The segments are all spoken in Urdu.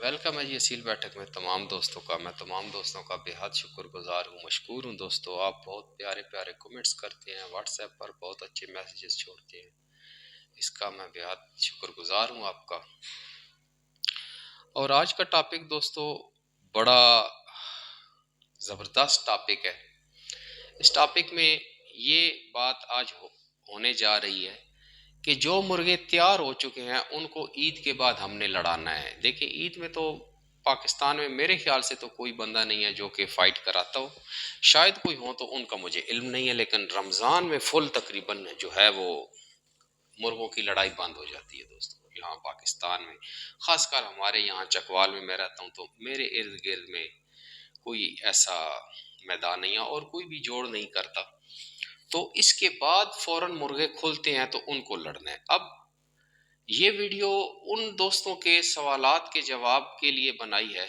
ویلکم ہے جی اصیل بیٹھک میں تمام دوستوں کا. میں تمام دوستوں کا بے حد شکر گزار ہوں، مشکور ہوں. دوستوں آپ بہت پیارے پیارے کمنٹس کرتے ہیں، واٹس ایپ پر بہت اچھے میسیجز چھوڑتے ہیں، اس کا میں بے حد شکر گزار ہوں آپ کا. اور آج کا ٹاپک دوستوں بڑا زبردست ٹاپک ہے. اس ٹاپک میں یہ بات آج ہونے جا رہی ہے کہ جو مرغے تیار ہو چکے ہیں ان کو عید کے بعد ہم نے لڑانا ہے. دیکھیں عید میں تو پاکستان میں میرے خیال سے تو کوئی بندہ نہیں ہے جو کہ فائٹ کراتا ہو، شاید کوئی ہو تو ان کا مجھے علم نہیں ہے، لیکن رمضان میں فل تقریباً جو ہے وہ مرغوں کی لڑائی بند ہو جاتی ہے دوستوں یہاں پاکستان میں. خاص کر ہمارے یہاں چکوال میں میں رہتا ہوں تو میرے ارد گرد میں کوئی ایسا میدان نہیں ہے اور کوئی بھی جوڑ نہیں کرتا. تو اس کے بعد فوراً مرغے کھلتے ہیں تو ان کو لڑنا ہے. اب یہ ویڈیو ان دوستوں کے سوالات کے جواب کے لیے بنائی ہے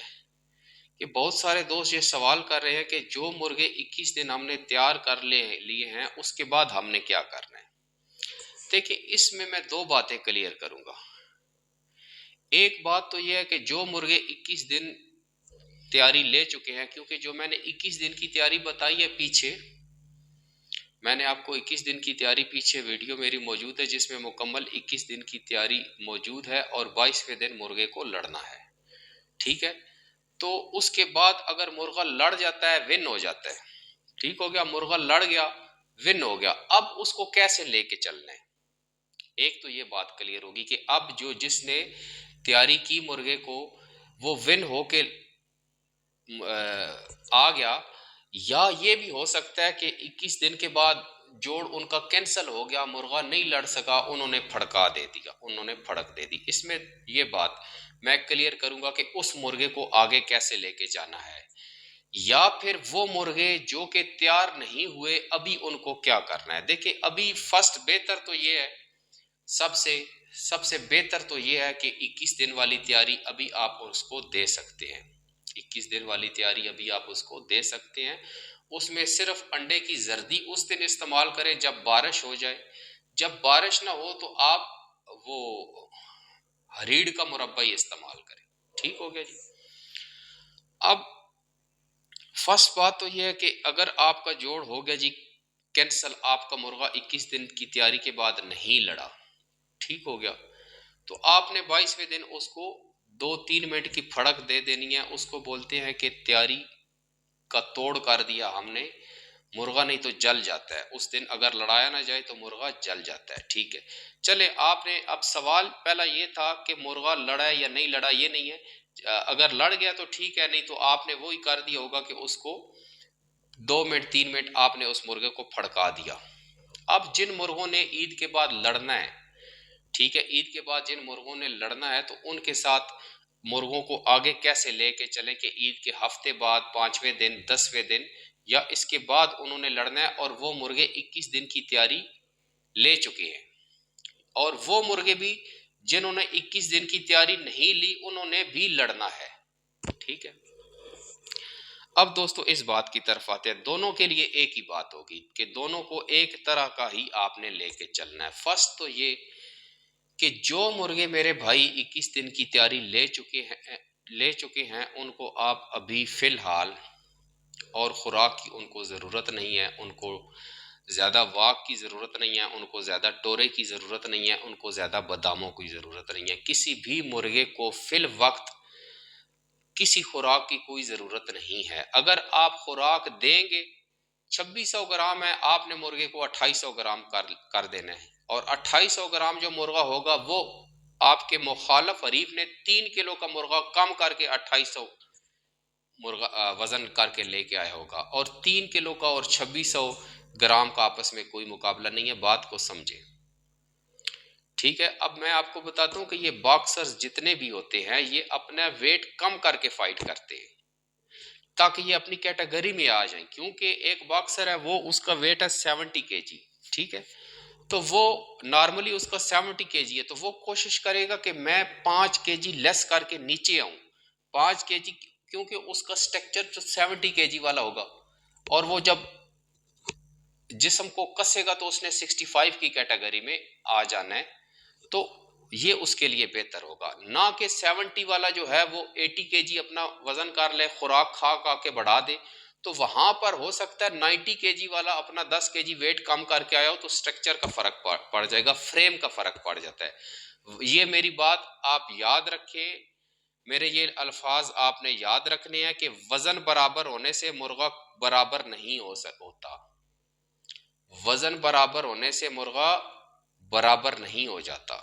کہ بہت سارے دوست یہ سوال کر رہے ہیں کہ جو مرغے 21 دن ہم نے تیار کر لیے ہیں اس کے بعد ہم نے کیا کرنا ہے. دیکھیں اس میں دو باتیں کلیئر کروں گا. ایک بات تو یہ ہے کہ جو مرغے 21 دن تیاری لے چکے ہیں، کیونکہ جو میں نے 21 دن کی تیاری بتائی ہے پیچھے، میں نے آپ کو 21 دن کی تیاری پیچھے ویڈیو میری موجود ہے جس میں مکمل 21 دن کی تیاری موجود ہے اور 22ویں دن مرغے کو لڑنا ہے. ٹھیک ہے، تو اس کے بعد اگر مرغہ لڑ جاتا ہے ون ہو جاتا ہے. ٹھیک ہو گیا، مرغہ لڑ گیا ون ہو گیا. اب اس کو کیسے لے کے چلنا ہے؟ ایک تو یہ بات کلیئر ہوگی کہ اب جس نے تیاری کی مرغے کو وہ ون ہو کے آ گیا، یا یہ بھی ہو سکتا ہے کہ 21 دن کے بعد جوڑ ان کا کینسل ہو گیا، مرغہ نہیں لڑ سکا، انہوں نے پھڑکا دے دیا، انہوں نے پھڑک دے دی. اس میں یہ بات میں کلیئر کروں گا کہ اس مرغے کو آگے کیسے لے کے جانا ہے، یا پھر وہ مرغے جو کہ تیار نہیں ہوئے ابھی ان کو کیا کرنا ہے. دیکھیں ابھی فرسٹ بہتر تو یہ ہے، سب سے بہتر تو یہ ہے کہ 21 دن والی تیاری ابھی آپ اس کو دے سکتے ہیں. 21 دن والی تیاری ابھی آپ اس کو دے سکتے ہیں. اس میں صرف انڈے کی زردی اس دن استعمال کریں جب بارش ہو جائے. جب بارش نہ ہو تو آپ وہ ہریڑ کا مربع ہی استعمال کریں. ٹھیک ہو گیا جی. اب فرسٹ بات تو یہ ہے کہ اگر آپ کا جوڑ ہو گیا جی کینسل، آپ کا مرغہ 21 دن کی تیاری کے بعد نہیں لڑا، ٹھیک ہو گیا، تو آپ نے 22ویں دن اس کو 2-3 منٹ کی پھڑک دے دینی ہے. اس کو بولتے ہیں کہ تیاری کا توڑ کر دیا ہم نے. مرغہ نہیں تو جل جاتا ہے اس دن، اگر لڑایا نہ جائے تو مرغہ جل جاتا ہے. ٹھیک ہے، چلے آپ نے اب سوال پہلا یہ تھا کہ مرغہ لڑا ہے یا نہیں لڑا، یہ نہیں ہے. اگر لڑ گیا تو ٹھیک ہے، نہیں تو آپ نے وہی کر دیا ہوگا کہ اس کو 2-3 منٹ آپ نے اس مرغے کو پھڑکا دیا. اب جن مرغوں نے عید کے بعد لڑنا ہے، ٹھیک ہے، عید کے بعد جن مرغوں نے لڑنا ہے تو ان کے ساتھ مرغوں کو آگے کیسے لے کے چلیں کہ عید کے ہفتے بعد 5ویں دن 10ویں دن یا اس کے بعد انہوں نے لڑنا ہے. اور وہ مرغے 21 دن کی تیاری لے چکے ہیں، اور وہ مرغے بھی جنہوں نے 21 دن کی تیاری نہیں لی انہوں نے بھی لڑنا ہے. ٹھیک ہے، اب دوستو اس بات کی طرف آتے ہیں. دونوں کے لیے ایک ہی بات ہوگی کہ دونوں کو ایک طرح کا ہی آپ نے لے کے چلنا ہے. فرسٹ تو یہ کہ جو مرغے میرے بھائی 21 دن کی تیاری لے چکے ہیں ان کو آپ ابھی فی الحال، اور خوراک کی ان کو ضرورت نہیں ہے، ان کو زیادہ واک کی ضرورت نہیں ہے، ان کو زیادہ ٹورے کی ضرورت نہیں ہے، ان کو زیادہ باداموں کی ضرورت نہیں ہے. کسی بھی مرغے کو فی الوقت کسی خوراک کی کوئی ضرورت نہیں ہے. اگر آپ خوراک دیں گے 2600 گرام ہے، آپ نے مرغے کو 2800 گرام کر دینا ہے، اور 2800 گرام جو مرغہ ہوگا وہ آپ کے مخالف حریف نے 3 کلو کا مرغہ کم کر کے 2800 مرغہ وزن کر کے لے کے آیا ہوگا، اور 3 کلو کا اور 2600 گرام کا آپس میں کوئی مقابلہ نہیں ہے. بات کو سمجھے. ٹھیک ہے، اب میں آپ کو بتاتا ہوں کہ یہ باکسرز جتنے بھی ہوتے ہیں یہ اپنا ویٹ کم کر کے فائٹ کرتے ہیں تاکہ یہ اپنی کیٹیگری میں آ جائیں. کیونکہ ایک باکسر ہے وہ اس کا ویٹ ہے 70 کے جی، ٹھیک ہے، تو وہ نارملی اس کا 70 کے جی ہے، تو وہ کوشش کرے گا کہ میں 5 کے جی لیس کر کے نیچے آؤں. 5 کے جی کیونکہ اس کا سٹرکچر 70 کے جی والا ہوگا، اور وہ جب جسم کو کسے گا تو اس نے 65 کی کیٹیگری میں آ جانا ہے. تو یہ اس کے لیے بہتر ہوگا، نہ کہ 70 والا جو ہے وہ 80 کے جی اپنا وزن کر لے، خوراک کھا کے بڑھا دے، تو وہاں پر ہو سکتا ہے 90 کے جی والا اپنا 10 کے جی ویٹ کم کر کے آیا ہو، تو سٹرکچر کا فرق پڑ جائے گا، فریم کا فرق پڑ جاتا ہے۔ یہ میری بات آپ یاد رکھیں، میرے یہ الفاظ آپ نے یاد رکھنے ہیں کہ وزن برابر ہونے سے مرغا برابر نہیں ہوتا، وزن برابر ہونے سے مرغا برابر نہیں ہو جاتا،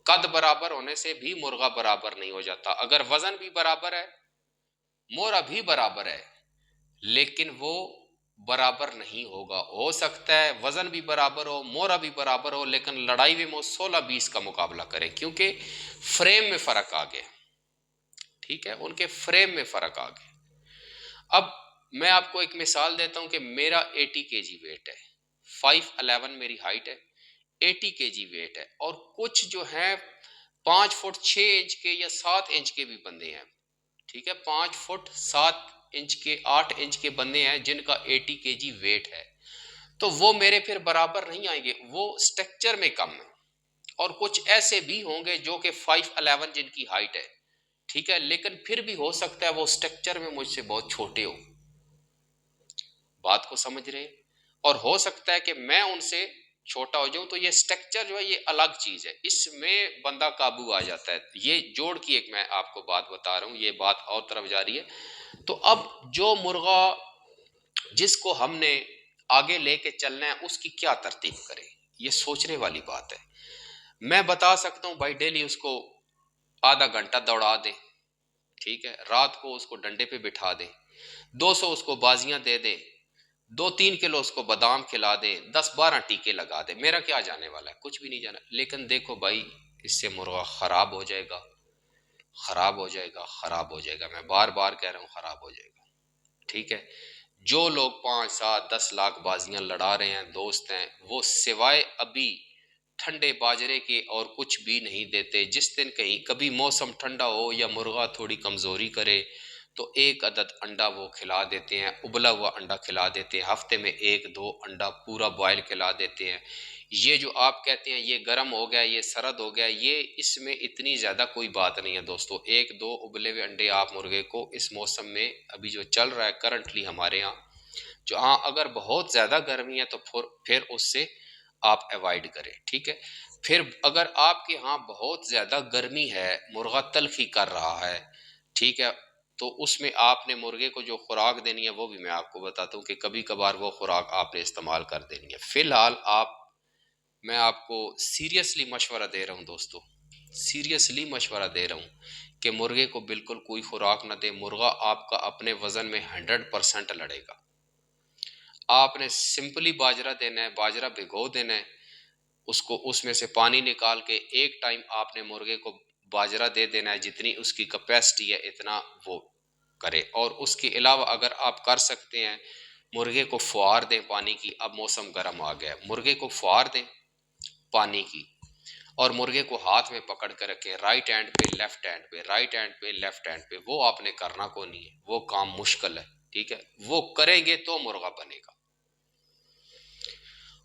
قد برابر ہونے سے بھی مرغا برابر نہیں ہو جاتا۔ اگر وزن بھی برابر ہے، مورا بھی برابر ہے، لیکن وہ برابر نہیں ہوگا۔ ہو سکتا ہے وزن بھی برابر ہو، مورا بھی برابر ہو، لیکن لڑائی میں وہ 16-20 کا مقابلہ کرے، کیونکہ فریم میں فرق آ گیا، ٹھیک ہے، ان کے فریم میں فرق آ گیا۔ اب میں آپ کو ایک مثال دیتا ہوں کہ میرا 80 کے جی ویٹ ہے، 5'11" میری ہائٹ ہے، 80 کے جی ویٹ ہے، اور کچھ جو ہیں 5 فٹ 6 انچ کے یا 7 انچ کے بھی بندے ہیں، ٹھیک ہے، 5 فٹ 7 انچ کے 8 انچ کے بندے ہیں جن کا 80 کے جی ویٹ ہے، تو وہ میرے پھر برابر نہیں آئیں گے، وہ سٹرکچر میں کم ہے۔ اور کچھ ایسے بھی ہوں گے جو کہ 5'11" جن کی ہائٹ ہے، ٹھیک ہے، لیکن پھر بھی ہو سکتا ہے وہ سٹرکچر میں مجھ سے بہت چھوٹے ہو، بات کو سمجھ رہے ہیں، اور ہو سکتا ہے کہ میں ان سے چھوٹا ہو جاؤں، تو یہ سٹرکچر جو ہے یہ الگ چیز ہے، اس میں بندہ قابو آ جاتا ہے۔ یہ جوڑ کی ایک میں آپ کو بات بتا رہا ہوں، یہ بات اور طرف جاری ہے۔ تو اب جو مرغا جس کو ہم نے آگے لے کے چلنا ہے اس کی کیا ترتیب کرے، یہ سوچنے والی بات ہے۔ میں بتا سکتا ہوں بھائی ڈیلی اس کو آدھا گھنٹہ دوڑا دیں، ٹھیک ہے، رات کو اس کو ڈنڈے پہ بٹھا دیں، 200 اس کو بازیاں دے دیں، 2-3 کلو اس کو بادام کھلا دیں، 10-12 ٹیکے لگا دیں، میرا کیا جانے والا ہے، کچھ بھی نہیں جانا۔ لیکن دیکھو بھائی اس سے مرغا خراب ہو جائے گا، خراب ہو جائے گا، خراب ہو جائے گا، میں بار بار کہہ رہا ہوں خراب ہو جائے گا، ٹھیک ہے۔ جو لوگ 5-7-10 لاکھ بازیاں لڑا رہے ہیں، دوست ہیں، وہ سوائے ابھی ٹھنڈے باجرے کے اور کچھ بھی نہیں دیتے۔ جس دن کہیں کبھی موسم ٹھنڈا ہو یا مرغا تھوڑی کمزوری کرے تو 1 عدد انڈا وہ کھلا دیتے ہیں، ابلا ہوا انڈا کھلا دیتے ہیں، ہفتے میں 1-2 انڈا پورا بوائل کھلا دیتے ہیں۔ یہ جو آپ کہتے ہیں یہ گرم ہو گیا، یہ سرد ہو گیا، یہ اس میں اتنی زیادہ کوئی بات نہیں ہے دوستو۔ 1-2 ابلے ہوئے انڈے آپ مرغے کو اس موسم میں ابھی جو چل رہا ہے کرنٹلی ہمارے ہاں، جو ہاں اگر بہت زیادہ گرمی ہے تو پھر اس سے آپ ایوائڈ کریں، ٹھیک ہے۔ پھر اگر آپ کے ہاں بہت زیادہ گرمی ہے، مرغا تلخی کر رہا ہے، ٹھیک ہے، تو اس میں آپ نے مرغے کو جو خوراک دینی ہے وہ بھی میں آپ کو بتاتا ہوں کہ کبھی کبھار وہ خوراک آپ نے استعمال کر دینی ہے۔ فی الحال میں آپ کو سیریسلی مشورہ دے رہا ہوں دوستو، سیریسلی مشورہ دے رہا ہوں کہ مرغے کو بالکل کوئی خوراک نہ دے۔ مرغا آپ کا اپنے وزن میں 100% لڑے گا۔ آپ نے سمپلی باجرہ دینا ہے، باجرہ بھگو دینا ہے، اس کو اس میں سے پانی نکال کے ایک ٹائم آپ نے مرغے کو باجرہ دے دینا ہے، جتنی اس کی کیپیسٹی ہے اتنا وہ کرے۔ اور اس کے علاوہ اگر آپ کر سکتے ہیں مرغے کو فوار دیں پانی کی، اب موسم گرم آ گیا، مرغے کو فوار دیں پانی کی، اور مرغے کو ہاتھ میں پکڑ کے رکھیں، رائٹ ہینڈ پہ لیفٹ ہینڈ پہ، رائٹ ہینڈ پہ لیفٹ ہینڈ پہ، وہ آپ نے کرنا کو نہیں ہے، وہ کام مشکل ہے، ٹھیک ہے، وہ کریں گے تو مرغا بنے گا۔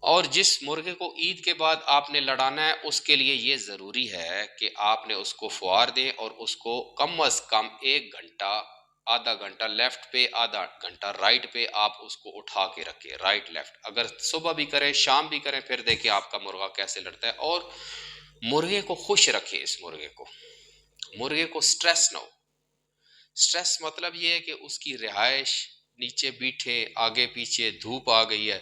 اور جس مرغے کو عید کے بعد آپ نے لڑانا ہے اس کے لیے یہ ضروری ہے کہ آپ نے اس کو فوار دیں اور اس کو کم از کم 1 گھنٹہ، آدھا گھنٹہ لیفٹ پہ، آدھا گھنٹہ رائٹ پہ آپ اس کو اٹھا کے رکھیں، رائٹ لیفٹ، اگر صبح بھی کریں شام بھی کریں، پھر دیکھیں آپ کا مرغا کیسے لڑتا ہے۔ اور مرغے کو خوش رکھیں، اس مرغے کو سٹریس نہ ہو۔ سٹریس مطلب یہ ہے کہ اس کی رہائش نیچے بیٹھے، آگے پیچھے، دھوپ آ گئی ہے،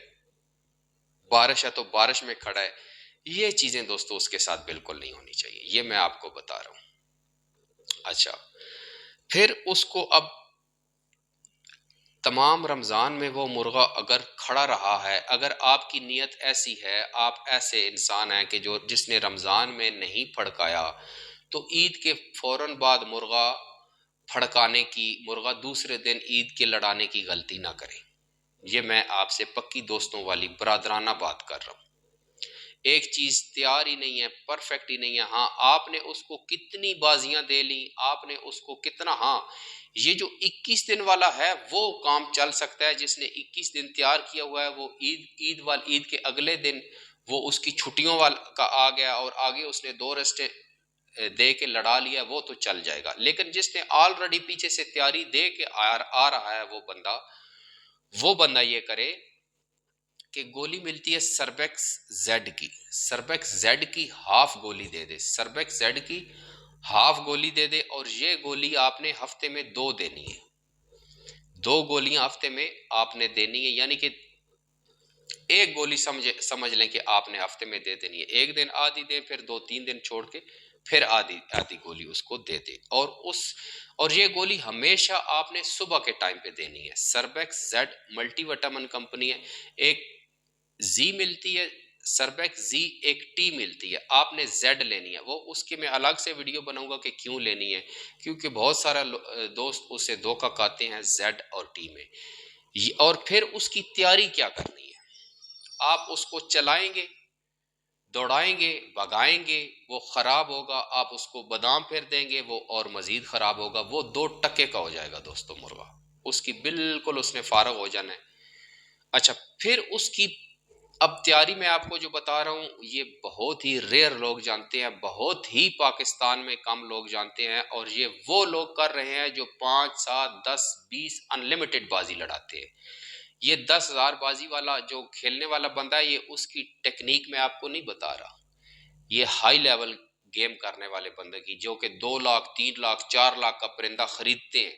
بارش ہے تو بارش میں کھڑا ہے، یہ چیزیں دوستو اس کے ساتھ بالکل نہیں ہونی چاہیے، یہ میں آپ کو بتا رہا ہوں۔ اچھا، پھر اس کو اب تمام رمضان میں وہ مرغا اگر کھڑا رہا ہے، اگر آپ کی نیت ایسی ہے، آپ ایسے انسان ہیں کہ جس نے رمضان میں نہیں پھڑکایا، تو عید کے فوراً بعد مرغا پھڑکانے کی، مرغا دوسرے دن عید کے لڑانے کی غلطی نہ کریں۔ یہ میں آپ سے پکی دوستوں والی برادرانہ بات کر رہا ہوں۔ ایک چیز تیار ہی نہیں ہے، پرفیکٹ ہی نہیں ہے، ہاں آپ نے اس کو کتنی بازیاں دے لی، آپ نے اس کو کتنا، ہاں یہ جو 21 دن والا ہے وہ کام چل سکتا ہے، جس نے 21 دن تیار کیا ہوا ہے وہ عید کے اگلے دن وہ اس کی چھٹیوں والا کا آ گیا اور آگے اس نے 2 رسٹیں دے کے لڑا لیا، وہ تو چل جائے گا، لیکن جس نے آلریڈی پیچھے سے تیاری دے کے آ رہا ہے وہ بندہ یہ کرے کہ گولی ملتی ہے سربیکس زیڈ کی، سربیکس زیڈ کی ہاف گولی دے دے، سربیکس زیڈ کی ہاف گولی دے دے، اور یہ گولی آپ نے ہفتے میں 2 دینی ہے، 2 گولیاں ہفتے میں آپ نے دینی ہے، یعنی کہ ایک گولی سمجھ لیں کہ آپ نے ہفتے میں دے دینی ہے، ایک دن آدھی دیں، پھر 2-3 دن چھوڑ کے پھر آدھی گولی اس کو دے دے، اور یہ گولی ہمیشہ آپ نے صبح کے ٹائم پہ دینی ہے۔ سربیکس زیڈ ملٹی وٹامن کمپنی ہے، ایک زی ملتی ہے سربیکس زی، ایک ٹی ملتی ہے، آپ نے زیڈ لینی ہے، وہ اس کی میں الگ سے ویڈیو بناؤں گا کہ کیوں لینی ہے، کیونکہ بہت سارا دوست اسے دھوکہ کھاتے ہیں زیڈ اور ٹی میں۔ اور پھر اس کی تیاری کیا کرنی ہے، آپ اس کو چلائیں گے، دوڑائیں گے، بھگائیں گے، وہ خراب ہوگا، آپ اس کو بادام پھر دیں گے، وہ اور مزید خراب ہوگا، وہ 2 ٹکے کا ہو جائے گا دوستو مرغا، اس کی بالکل اس نے فارغ ہو جانا ہے۔ اچھا، پھر اس کی اب تیاری میں آپ کو جو بتا رہا ہوں یہ بہت ہی ریئر لوگ جانتے ہیں، بہت ہی پاکستان میں کم لوگ جانتے ہیں، اور یہ وہ لوگ کر رہے ہیں جو 5 7 10 20 انلمیٹڈ بازی لڑاتے ہیں۔ یہ 10,000 بازی والا جو کھیلنے والا بندہ ہے، یہ اس کی ٹیکنیک میں آپ کو نہیں بتا رہا، یہ ہائی لیول گیم کرنے والے بندے کی، جو کہ 2 لاکھ 3 لاکھ 4 لاکھ کا پرندہ خریدتے ہیں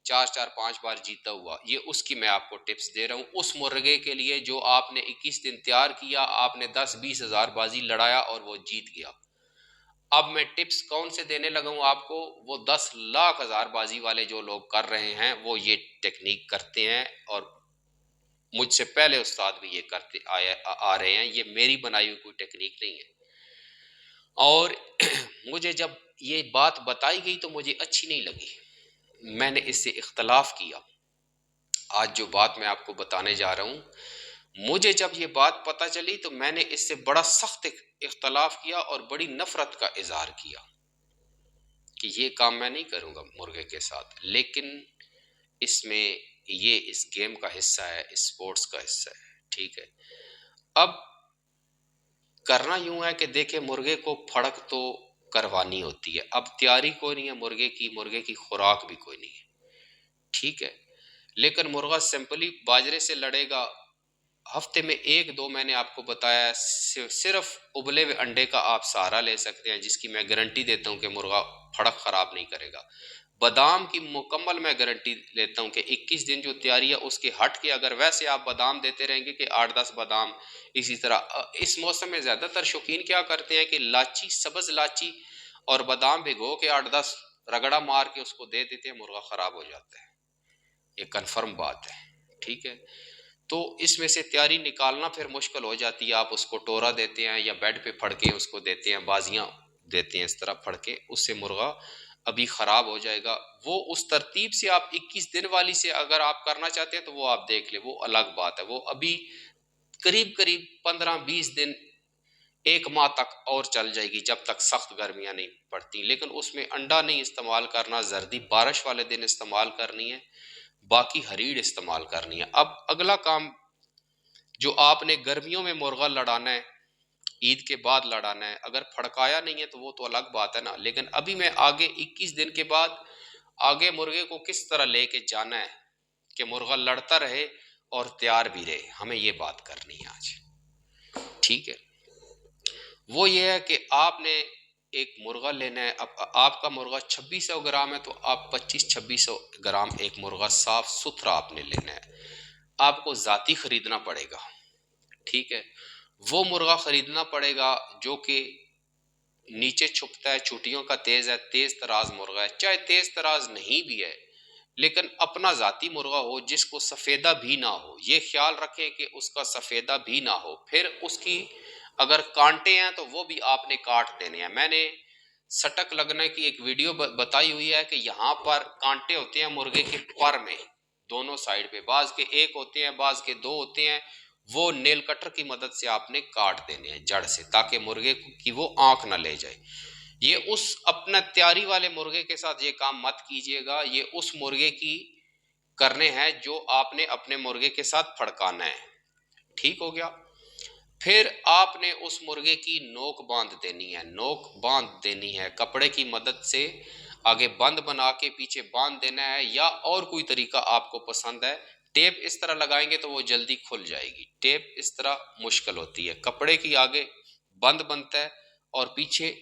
4 4 5 بار جیتا ہوا، یہ اس کی میں آپ کو ٹپس دے رہا ہوں، اس مرغے کے لیے جو آپ نے 21 دن تیار کیا، آپ نے 10 20 ہزار بازی لڑایا اور وہ جیت گیا۔ اب میں ٹپس کون سے دینے لگا ہوں آپ کو، وہ 10 لاکھ ہزار بازی والے جو لوگ کر رہے ہیں وہ یہ ٹیکنیک کرتے ہیں، اور مجھ سے پہلے استاد بھی یہ کرتے آ رہے ہیں، یہ میری بنائی ہوئی کوئی ٹیکنیک نہیں ہے۔ اور مجھے جب یہ بات بتائی گئی تو مجھے اچھی نہیں لگی، میں نے اس سے اختلاف کیا۔ آج جو بات میں آپ کو بتانے جا رہا ہوں، مجھے جب یہ بات پتہ چلی تو میں نے اس سے بڑا سخت اختلاف کیا اور بڑی نفرت کا اظہار کیا کہ یہ کام میں نہیں کروں گا مرغے کے ساتھ، لیکن اس میں یہ اس گیم کا حصہ ہے، اس سپورٹس کا حصہ ہے، ٹھیک ہے۔ اب کرنا یوں ہے کہ دیکھیں مرغے کو پھڑک تو کروانی ہوتی ہے، اب تیاری کوئی نہیں ہے مرغے کی خوراک بھی کوئی نہیں ہے، ٹھیک ہے، لیکن مرغا سمپلی باجرے سے لڑے گا، ہفتے میں 1 2 میں نے آپ کو بتایا صرف ابلے ہوئے انڈے کا آپ سہارا لے سکتے ہیں، جس کی میں گارنٹی دیتا ہوں کہ مرغا پھڑک خراب نہیں کرے گا۔ بادام کی مکمل میں گارنٹی لیتا ہوں کہ 21 دن جو تیاری ہے اس کے ہٹ کے اگر ویسے آپ بادام دیتے رہیں گے کہ 8 10 بادام، اسی طرح اس موسم میں زیادہ تر شوقین کیا کرتے ہیں کہ لاچی، سبز لاچی اور بادام بھگو کے 8 10 رگڑا مار کے اس کو دے دیتے ہیں، مرغا خراب ہو جاتا ہے، یہ کنفرم بات ہے، ٹھیک ہے۔ تو اس میں سے تیاری نکالنا پھر مشکل ہو جاتی ہے، آپ اس کو ٹورا دیتے ہیں یا بیڈ پہ پھڑ کے اس کو دیتے ہیں، بازیاں دیتے ہیں اس طرح پھڑ کے، اس سے مرغا ابھی خراب ہو جائے گا۔ وہ اس ترتیب سے آپ 21 دن والی سے اگر آپ کرنا چاہتے ہیں تو وہ آپ دیکھ لیں، وہ الگ بات ہے، وہ ابھی قریب 15 20 دن 1 ماہ تک اور چل جائے گی جب تک سخت گرمیاں نہیں پڑتی، لیکن اس میں انڈا نہیں استعمال کرنا، زردی بارش والے دن استعمال کرنی ہے، باقی ہریڑ استعمال کرنی ہے۔ اب اگلا کام جو آپ نے گرمیوں میں مرغا لڑانا ہے، عید کے بعد لڑانا ہے، اگر پھڑکایا نہیں ہے تو وہ تو الگ بات ہے نا، لیکن ابھی میں آگے 21 دن کے بعد آگے مرغے کو کس طرح لے کے جانا ہے کہ مرغا لڑتا رہے اور تیار بھی رہے، ہمیں یہ بات کرنی ہے آج، ٹھیک ہے۔ وہ یہ ہے کہ آپ نے ایک مرغا لینا ہے، اب آپ کا مرغا 2600 گرام ہے تو آپ 2500 گرام ایک مرغا صاف ستھرا آپ نے لینا ہے، آپ کو ذاتی خریدنا پڑے گا، ٹھیک ہے۔ وہ مرغا خریدنا پڑے گا جو کہ نیچے چھپتا ہے، چوٹیوں کا تیز ہے، تیز تراز مرغا ہے، چاہے تیز تراز نہیں بھی ہے لیکن اپنا ذاتی مرغا ہو جس کو سفیدہ بھی نہ ہو، یہ خیال رکھے کہ اس کا سفیدہ بھی نہ ہو، پھر اس کی اگر کانٹے ہیں تو وہ بھی آپ نے کاٹ دینے ہیں۔ میں نے سٹک لگنے کی ایک ویڈیو بتائی ہوئی ہے کہ یہاں پر کانٹے ہوتے ہیں مرغے کے پر میں، دونوں سائڈ پہ، بعض کے 1 ہوتے ہیں، بعض کے 2 ہوتے ہیں، وہ نیل کٹر کی مدد سے آپ نے کاٹ دینے ہیں جڑ سے، تاکہ مرغے کی وہ آنکھ نہ لے جائے۔ یہ اس اپنا تیاری والے مرغے کے ساتھ یہ کام مت کیجئے گا، یہ اس مرغے کی کرنے ہیں جو آپ نے اپنے مرغے کے ساتھ پھڑکانا ہے، ٹھیک ہو گیا۔ پھر آپ نے اس مرغے کی نوک باندھ دینی ہے، نوک باندھ دینی ہے کپڑے کی مدد سے، آگے بند بنا کے پیچھے باندھ دینا ہے، یا اور کوئی طریقہ آپ کو پسند ہے۔ ٹیپ اس طرح لگائیں گے تو وہ جلدی کھل جائے گی، ٹیپ اس طرح مشکل ہوتی ہے۔ کپڑے کی آگے بند بنتا ہے اور پیچھے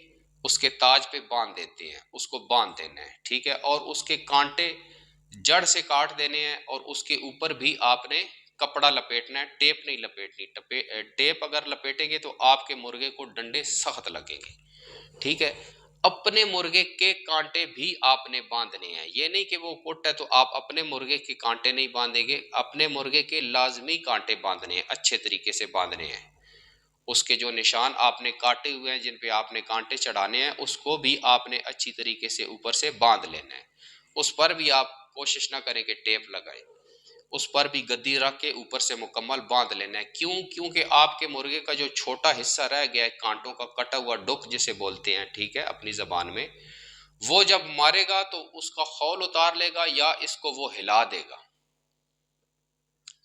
اس کے تاج پہ باندھ دیتے ہیں، اس کو باندھ دینا ہے، ٹھیک ہے، اور اس کے کانٹے جڑ سے کاٹ دینے ہیں، اور اس کے اوپر بھی آپ نے کپڑا لپیٹنا ہے، ٹیپ نہیں لپیٹنی، ٹیپ اگر لپیٹیں گے تو آپ کے مرغے کو ڈنڈے سخت لگیں گے، ٹھیک ہے۔ اپنے مرغے کے کانٹے بھی آپ نے باندھنے ہیں، یہ نہیں کہ وہ کٹ ہے تو آپ اپنے مرغے کے کانٹے نہیں باندھیں گے، اپنے مرغے کے لازمی کانٹے باندھنے ہیں، اچھے طریقے سے باندھنے ہیں۔ اس کے جو نشان آپ نے کاٹے ہوئے ہیں جن پہ آپ نے کانٹے چڑھانے ہیں، اس کو بھی آپ نے اچھی طریقے سے اوپر سے باندھ لینا ہے۔ اس پر بھی آپ کوشش نہ کریں کہ ٹیپ لگائیں، اس پر بھی گدی رکھ کے اوپر سے مکمل باندھ لینا ہے۔ کیونکہ آپ کے مرغے کا جو چھوٹا حصہ رہ گیا ہے، کانٹوں کا کٹا ہوا ڈک جسے بولتے ہیں، ٹھیک ہے، اپنی زبان میں، وہ جب مارے گا تو اس کا خول اتار لے گا، یا اس کو وہ ہلا دے گا،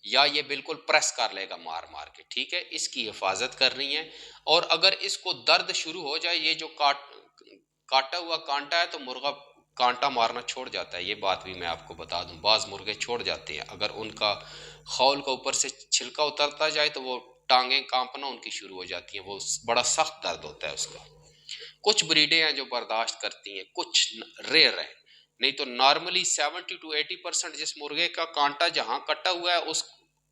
یا یہ بالکل پریس کر لے گا مار مار کے، ٹھیک ہے۔ اس کی حفاظت کرنی ہے، اور اگر اس کو درد شروع ہو جائے، یہ جو کاٹا ہوا کانٹا ہے، تو مرغا کانٹا مارنا چھوڑ جاتا ہے، یہ بات بھی میں آپ کو بتا دوں، بعض مرغے چھوڑ جاتے ہیں، اگر ان کا خول کا اوپر سے چھلکا اترتا جائے تو وہ ٹانگیں کانپنا ان کی شروع ہو جاتی ہیں، وہ بڑا سخت درد ہوتا ہے اس کا۔ کچھ بریڈیں ہیں جو برداشت کرتی ہیں، کچھ ریئر ہیں، نہیں تو نارملی 70 to 80% جس مرغے کا کانٹا جہاں کٹا ہوا ہے، اس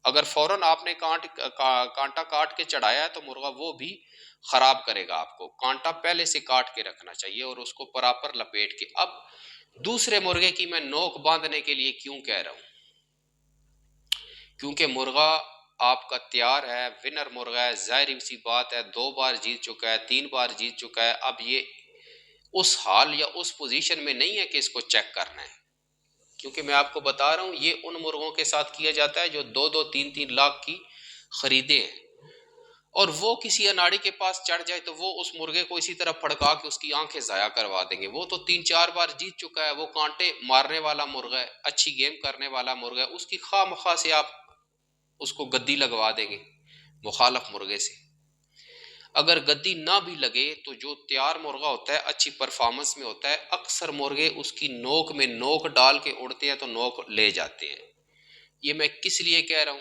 اگر فوراً آپ نے کانٹا کاٹ کے چڑھایا ہے تو مرغا وہ بھی خراب کرے گا آپ کو۔ کانٹا پہلے سے کاٹ کے رکھنا چاہیے اور اس کو پراپر لپیٹ کے۔ اب دوسرے مرغے کی میں نوک باندھنے کے لیے کیوں کہہ رہا ہوں، کیونکہ مرغا آپ کا تیار ہے، ونر مرغا ہے، ظاہر سی بات ہے، 2 بار جیت چکا ہے، 3 بار جیت چکا ہے، اب یہ اس حال یا اس پوزیشن میں نہیں ہے کہ اس کو چیک کرنا ہے، کیونکہ میں آپ کو بتا رہا ہوں یہ ان مرغوں کے ساتھ کیا جاتا ہے جو 2-2 3-3 لاکھ کی خریدے ہیں، اور وہ کسی اناڑی کے پاس چڑھ جائے تو وہ اس مرغے کو اسی طرح پھڑکا کے اس کی آنکھیں ضائع کروا دیں گے۔ وہ تو 3-4 بار جیت چکا ہے، وہ کانٹے مارنے والا مرغا ہے، اچھی گیم کرنے والا مرغا ہے، اس کی خواہ مخواہ سے آپ اس کو گدی لگوا دیں گے مخالف مرغے سے۔ اگر گدی نہ بھی لگے تو جو تیار مرغا ہوتا ہے اچھی پرفارمنس میں ہوتا ہے، اکثر مرغے اس کی نوک میں نوک ڈال کے اڑتے ہیں تو نوک لے جاتے ہیں۔ یہ میں کس لیے کہہ رہا ہوں،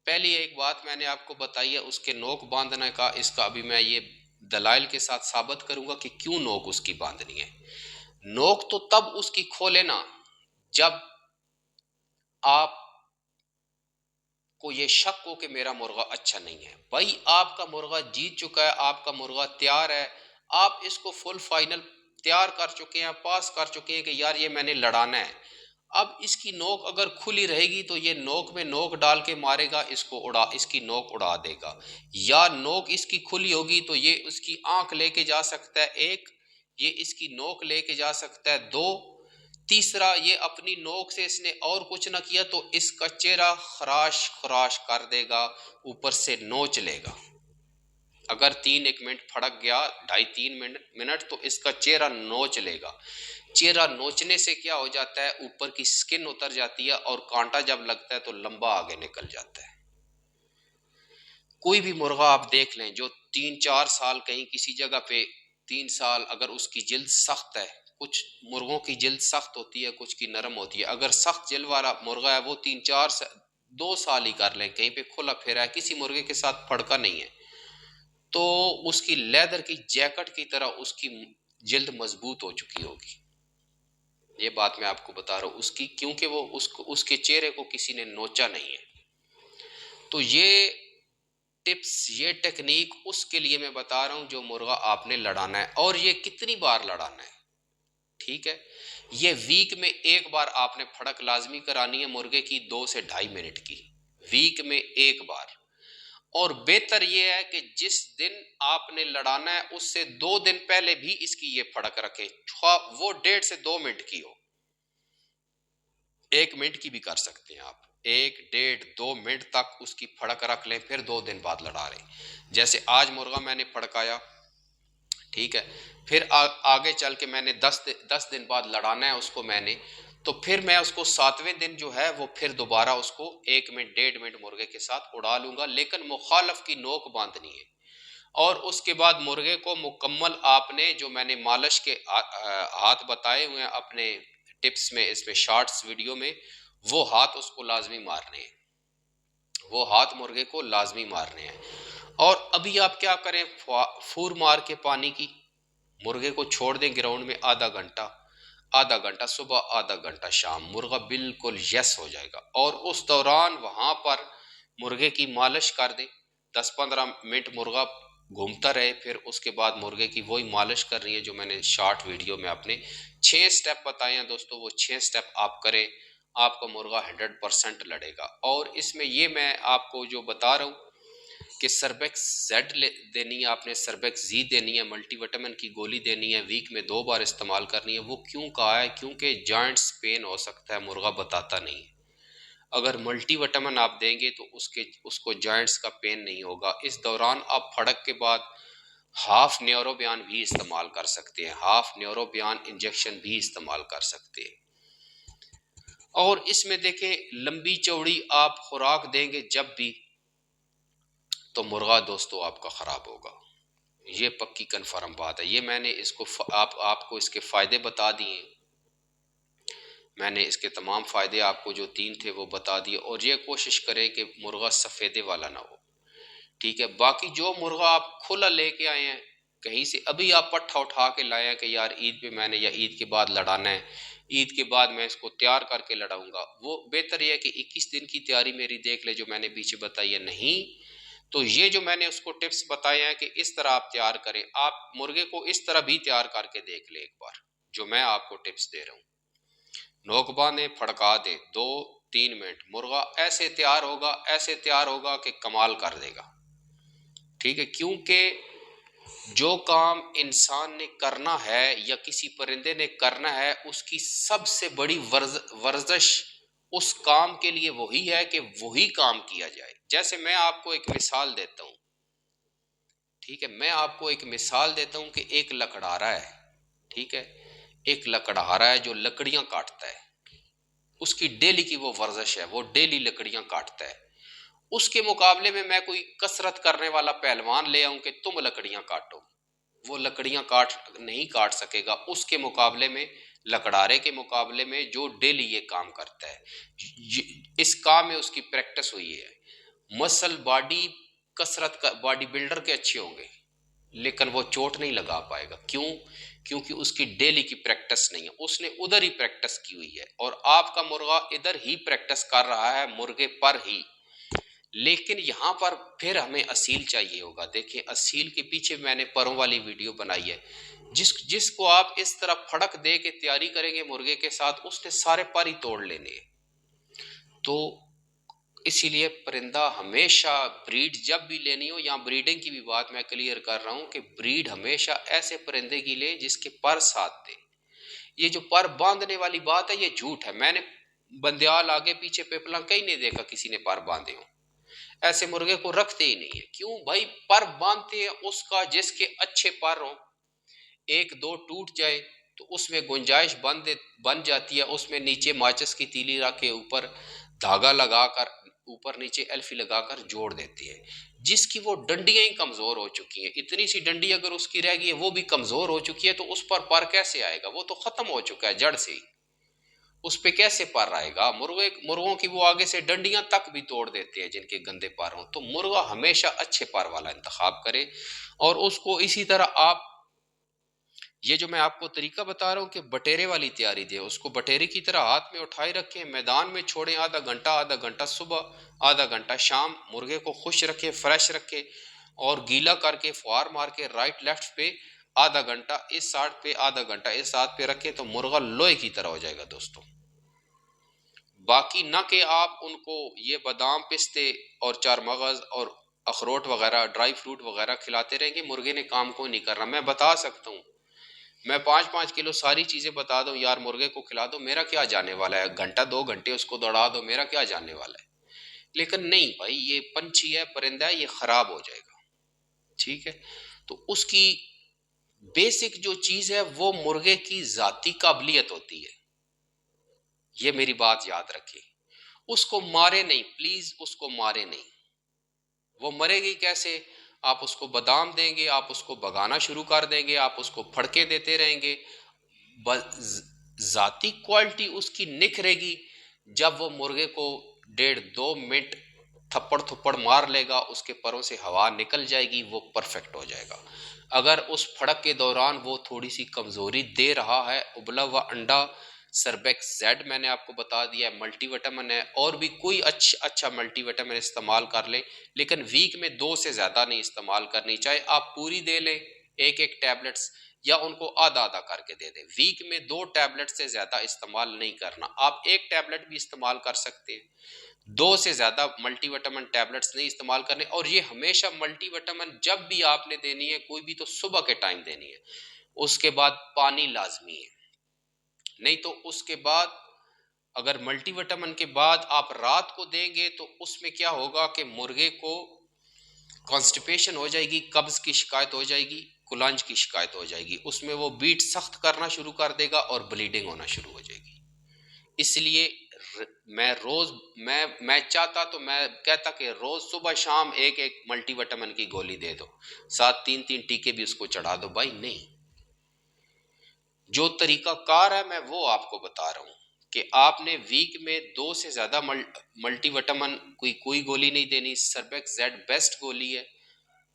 پہلی ایک بات میں نے آپ کو بتائی ہے اس کے نوک باندھنے کا، اس کا ابھی میں یہ دلائل کے ساتھ ثابت کروں گا کہ کیوں نوک اس کی باندھنی ہے۔ نوک تو تب اس کی کھولے نا جب آپ کو یہ شک ہو کہ میرا مرغا اچھا نہیں ہے۔ بھائی آپ کا مرغا جیت چکا ہے، آپ کا مرغا تیار ہے، آپ اس کو فل فائنل تیار کر چکے ہیں، پاس کر چکے ہیں کہ یار یہ میں نے لڑانا ہے۔ اب اس کی نوک اگر کھلی رہے گی تو یہ نوک میں نوک ڈال کے مارے گا، اس کی نوک اڑا دے گا، یا نوک اس کی کھلی ہوگی تو یہ اس کی آنکھ لے کے جا سکتا ہے، ایک یہ اس کی نوک لے کے جا سکتا ہے، دو تیسرا یہ اپنی نوک سے اس نے اور کچھ نہ کیا تو اس کا چہرہ خراش خراش کر دے گا، اوپر سے نوچ لے گا۔ اگر 1 منٹ پھڑک گیا، 2.5-3 منٹ تو اس کا چہرہ نوچ لے گا۔ چہرہ نوچنے سے کیا ہو جاتا ہے، اوپر کی سکن اتر جاتی ہے اور کانٹا جب لگتا ہے تو لمبا آگے نکل جاتا ہے۔ کوئی بھی مرغا آپ دیکھ لیں جو 3-4 سال کہیں کسی جگہ پہ 3 سال، اگر اس کی جلد سخت ہے، کچھ مرغوں کی جلد سخت ہوتی ہے، کچھ کی نرم ہوتی ہے، اگر سخت جلد والا مرغا ہے وہ 2 سال ہی کر لیں، کہیں پہ کھلا پھیرا ہے، کسی مرغے کے ساتھ پھڑکا نہیں ہے، تو اس کی لیدر کی جیکٹ کی طرح اس کی جلد مضبوط ہو چکی ہوگی۔ یہ بات میں آپ کو بتا رہا ہوں اس کی، کیونکہ وہ اس کے چہرے کو کسی نے نوچا نہیں ہے۔ تو یہ ٹپس، یہ ٹیکنیک اس کے لیے میں بتا رہا ہوں جو مرغا آپ نے لڑانا ہے، اور یہ کتنی بار لڑانا ہے، ٹھیک ہے۔ یہ ویک میں 1 بار آپ نے پھڑک لازمی کرانی ہے مرغے کی، 2 سے 2.5 منٹ کی، ویک میں 1 بار۔ اور بہتر یہ ہے کہ جس دن آپ نے لڑانا ہے اس سے 2 دن پہلے بھی اس کی یہ پھڑک رکھے، وہ 1.5 سے 2 منٹ کی ہو، 1 منٹ کی بھی کر سکتے ہیں آپ، 1-1.5-2 منٹ تک اس کی پھڑک رکھ لیں، پھر 2 دن بعد لڑا لیں۔ جیسے آج مرغا میں نے پھڑکایا، ٹھیک ہے، پھر آگے چل کے میں نے 10 دن بعد لڑانا ہے اس کو میں نے، تو پھر میں اس کو 7ویں دن جو ہے وہ پھر دوبارہ اس کو 1 منٹ 1.5 منٹ مرغے کے ساتھ اڑا لوں گا، لیکن مخالف کی نوک باندھنی ہے۔ اور اس کے بعد مرغے کو مکمل آپ نے جو میں نے مالش کے ہاتھ بتائے ہوئے ہیں اپنے ٹپس میں، اس میں شارٹس ویڈیو میں، وہ ہاتھ اس کو لازمی مارنے ہیں، وہ ہاتھ مرغے کو لازمی مارنے ہیں۔ اور ابھی آپ کیا کریں، پھور مار کے پانی کی مرغے کو چھوڑ دیں گراؤنڈ میں آدھا گھنٹہ صبح آدھا گھنٹہ شام، مرغا بالکل یس ہو جائے گا۔ اور اس دوران وہاں پر مرغے کی مالش کر دیں، 10-15 منٹ مرغا گھومتا رہے، پھر اس کے بعد مرغے کی وہی مالش کرنی ہے جو میں نے شارٹ ویڈیو میں اپنے 6 سٹیپ بتائے ہیں دوستو، وہ 6 سٹیپ آپ کریں، آپ کا مرغا 100% لڑے گا۔ اور اس میں یہ میں آپ کو جو بتا رہا ہوں کہ سربیکس زیڈ دینی ہے آپ نے، سربیکس زی دینی ہے، ملٹی وٹامن کی گولی دینی ہے، ویک میں 2 بار استعمال کرنی ہے۔ وہ کیوں کہا ہے؟ کیونکہ جوائنٹس پین ہو سکتا ہے، مرغا بتاتا نہیں ہے۔ اگر ملٹی وٹامن آپ دیں گے تو اس کو جوائنٹس کا پین نہیں ہوگا۔ اس دوران آپ پھڑک کے بعد ہاف نیورو بیان بھی استعمال کر سکتے ہیں، ہاف نیورو بیان انجیکشن بھی استعمال کر سکتے ہیں۔ اور اس میں دیکھیں لمبی چوڑی آپ خوراک دیں گے جب بھی، تو مرغا دوستو آپ کا خراب ہوگا، یہ پکی کنفرم بات ہے۔ یہ میں نے اس کو آپ کو اس کے فائدے بتا دیے، میں نے اس کے تمام فائدے آپ کو جو 3 تھے وہ بتا دیے۔ اور یہ کوشش کریں کہ مرغا سفیدے والا نہ ہو، ٹھیک ہے۔ باقی جو مرغا آپ کھلا لے کے آئے ہیں کہیں سے، ابھی آپ پٹھا اٹھا کے لائے ہیں کہ یار عید پہ میں نے یا عید کے بعد لڑانا ہے، عید کے بعد میں اس کو تیار کر کے لڑاؤں گا، وہ بہتر یہ ہے کہ 21 دن کی تیاری میری دیکھ لے جو میں نے پیچھے بتائی ہے۔ نہیں تو یہ جو میں نے اس کو ٹپس بتائے ہیں کہ اس طرح آپ تیار کریں، آپ مرغے کو اس طرح بھی تیار کر کے دیکھ لیں ایک بار، جو میں آپ کو ٹپس دے رہا ہوں۔ نوک باندھیں، پھڑکا دیں 2-3 منٹ، مرغا ایسے تیار ہوگا کہ کمال کر دے گا، ٹھیک ہے۔ کیونکہ جو کام انسان نے کرنا ہے یا کسی پرندے نے کرنا ہے، اس کی سب سے بڑی ورزش اس کام کے لیے وہی ہے کہ وہی کام کیا جائے۔ جیسے میں آپ کو ایک مثال دیتا ہوں، ٹھیک ہے، میں آپ کو ایک مثال دیتا ہوں کہ ایک لکڑہارا ہے، ٹھیک ہے، ایک لکڑہارا ہے جو لکڑیاں کاٹتا ہے، اس کی ڈیلی کی وہ ورزش ہے، وہ ڈیلی لکڑیاں کاٹتا ہے۔ اس کے مقابلے میں کوئی کسرت کرنے والا پہلوان لے آؤں کہ تم لکڑیاں کاٹو، وہ لکڑیاں نہیں کاٹ سکے گا اس کے مقابلے میں، لکڑارے کے مقابلے میں جو ڈیلی یہ کام کرتا ہے، اس کام میں اس کی پریکٹس ہوئی ہے۔ مسل باڈی کسرت کا باڈی بلڈر کے اچھے ہوں گے لیکن وہ چوٹ نہیں لگا پائے گا، کیوں؟ کیونکہ اس کی ڈیلی کی پریکٹس نہیں ہے، اس نے ادھر ہی پریکٹس کی ہوئی ہے۔ اور آپ کا مرغا ادھر ہی پریکٹس کر رہا ہے، مرغے پر ہی، لیکن یہاں پر پھر ہمیں اصیل چاہیے ہوگا۔ دیکھیں اصیل کے پیچھے میں نے پروں والی ویڈیو بنائی ہے، جس کو آپ اس طرح پھڑک دے کے تیاری کریں گے مرغے کے ساتھ، اس نے سارے پر ہی توڑ لینے ہیں۔ تو اسی لیے پرندہ ہمیشہ بریڈ جب بھی لینی ہو، یا بریڈنگ کی بھی بات میں کلیئر کر رہا ہوں کہ بریڈ ہمیشہ ایسے پرندے کی لے جس کے پر ساتھ دے۔ یہ جو پر باندھنے والی بات ہے یہ جھوٹ ہے، میں نے بندیال آگے پیچھے پیپلا کہیں نہیں دیکھا کسی نے پر باندھے ہوں، ایسے مرغے کو رکھتے ہی نہیں ہے۔ کیوں بھائی؟ پر باندھتے ہیں اس کا جس کے اچھے پر ہوں، 1-2 ٹوٹ جائے تو اس میں گنجائش بن جاتی ہے، اس میں نیچے ماچس کی تیلی رکھ کے اوپر دھاگا لگا کر اوپر نیچے ایلفی لگا کر جوڑ دیتے ہیں۔ جس کی وہ ڈنڈیاں ہی کمزور ہو چکی ہیں، اتنی سی ڈنڈی اگر اس کی رہ گئی ہے وہ بھی کمزور ہو چکی ہے، تو اس پر کیسے آئے گا؟ وہ تو ختم ہو چکا ہے جڑ سے ہی، اس پہ کیسے پر آئے گا؟ مرغوں کی وہ آگے سے ڈنڈیاں تک بھی توڑ دیتے ہیں جن کے گندے پر ہوں۔ تو مرغا ہمیشہ اچھے پر والا انتخاب کرے، اور اس کو اسی طرح آپ یہ جو میں آپ کو طریقہ بتا رہا ہوں کہ بٹیرے والی تیاری دیں، اس کو بٹیرے کی طرح ہاتھ میں اٹھائے رکھیں، میدان میں چھوڑیں آدھا گھنٹہ صبح آدھا گھنٹہ شام، مرغے کو خوش رکھیں، فریش رکھیں، اور گیلا کر کے فوار مار کے رائٹ لیفٹ پہ آدھا گھنٹہ، اس سائڈ پہ آدھا گھنٹہ، اس ساتھ پہ رکھیں، تو مرغا لوہے کی طرح ہو جائے گا دوستو۔ باقی نہ کہ آپ ان کو یہ بادام پستے اور چار مغز اور اخروٹ وغیرہ ڈرائی فروٹ وغیرہ کھلاتے رہیں گے، مرغے نے کام کو نہیں کرنا۔ میں بتا سکتا ہوں، میں 5-5 کلو ساری چیزیں بتا دوں یار مرغے کو کھلا دو، میرا کیا جانے والا ہے، گھنٹہ 2 گھنٹے اس کو دوڑا دو، میرا کیا جانے والا ہے۔ لیکن نہیں بھائی، یہ پنچھی ہے، پرندہ ہے، یہ خراب ہو جائے گا، ٹھیک ہے۔ تو اس کی بیسک جو چیز ہے وہ مرغے کی ذاتی قابلیت ہوتی ہے، یہ میری بات یاد رکھیں، اس کو مارے نہیں پلیز، اس کو مارے نہیں۔ وہ مرے گی کیسے؟ آپ اس کو بادام دیں گے، آپ اس کو بگانا شروع کر دیں گے، آپ اس کو پھڑکے دیتے رہیں گے، ذاتی کوالٹی اس کی نکھرے گی جب وہ مرغے کو 1.5-2 منٹ تھپڑ تھپڑ مار لے گا، اس کے پروں سے ہوا نکل جائے گی، وہ پرفیکٹ ہو جائے گا۔ اگر اس پھڑک کے دوران وہ تھوڑی سی کمزوری دے رہا ہے، ابلا ہوا انڈا سربیکس زیڈ میں نے آپ کو بتا دیا ہے، ملٹی وٹامن ہے، اور بھی کوئی اچھا ملٹی وٹامن استعمال کر لیں، لیکن ویک میں 2 سے زیادہ نہیں استعمال کرنی، چاہے آپ پوری دے لیں ایک ٹیبلٹس، یا ان کو آدھا آدھا کر کے دے دیں۔ ویک میں 2 ٹیبلٹ سے زیادہ استعمال نہیں کرنا، آپ ایک ٹیبلٹ بھی استعمال کر سکتے ہیں، 2 سے زیادہ ملٹی وٹامن ٹیبلٹس نہیں استعمال کرنے، اور یہ ہمیشہ ملٹی وٹامن جب بھی آپ نے دینی ہے کوئی بھی، تو صبح کے ٹائم دینی ہے، اس کے بعد پانی لازمی ہے، نہیں تو اس کے بعد اگر ملٹی وٹامن کے بعد آپ رات کو دیں گے تو اس میں کیا ہوگا کہ مرغے کو کانسٹیپیشن ہو جائے گی، قبض کی شکایت ہو جائے گی، کلانج کی شکایت ہو جائے گی، اس میں وہ بیٹ سخت کرنا شروع کر دے گا اور بلیڈنگ ہونا شروع ہو جائے گی۔ اس لیے میں چاہتا تو میں کہتا کہ روز صبح شام ایک ملٹی وٹامن کی گولی دے دو، ساتھ 3 ٹیکے بھی اس کو چڑھا دو، بھائی نہیں۔ جو طریقہ کار ہے میں وہ آپ کو بتا رہا ہوں کہ آپ نے ویک میں 2 سے زیادہ ملٹی وٹامن کوئی گولی نہیں دینی، سربیکس زیڈ بیسٹ گولی ہے،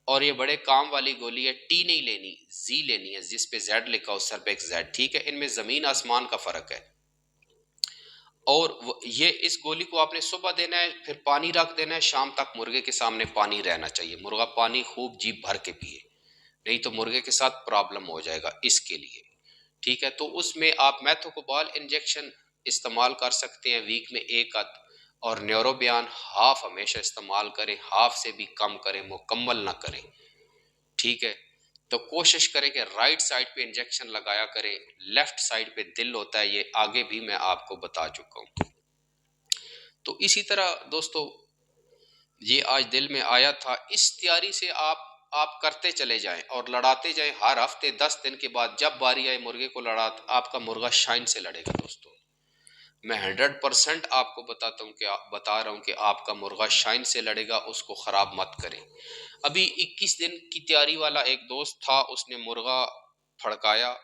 اور یہ بڑے کام والی گولی ہے، ٹی نہیں لینی، زی لینی ہے، جس پہ زیڈ لکھا ہو، سربیکس زیڈ، ٹھیک ہے، ان میں زمین آسمان کا فرق ہے۔ اور یہ اس گولی کو آپ نے صبح دینا ہے، پھر پانی رکھ دینا ہے، شام تک مرغے کے سامنے پانی رہنا چاہیے، مرغا پانی خوب جیب بھر کے پیے، نہیں تو مرغے کے ساتھ پرابلم ہو جائے گا اس کے لیے، ٹھیک ہے۔ تو اس میں آپ میتھوکوبال انجیکشن استعمال کر سکتے ہیں ویک میں 1 عدد، اور نیوروبیان ہاف ہمیشہ استعمال کریں، ہاف سے بھی کم کریں، مکمل نہ کریں، ٹھیک ہے۔ تو کوشش کریں کہ رائٹ سائڈ پہ انجیکشن لگایا کریں، لیفٹ سائڈ پہ دل ہوتا ہے، یہ آگے بھی میں آپ کو بتا چکا ہوں۔ تو اسی طرح دوستو یہ آج دل میں آیا تھا، اس تیاری سے آپ کرتے چلے جائیں اور لڑاتے جائیں، ہر ہفتے 10 دن کے بعد جب باری آئے مرغے کو آپ کا مرغا شائن سے لڑے گا دوستو، میں 100% آپ کو بتا رہا ہوں کہ آپ کا مرغا شائن سے لڑے گا، اس کو خراب مت کریں۔ ابھی 21 دن کی تیاری والا ایک دوست تھا، اس نے مرغا پھڑکایا،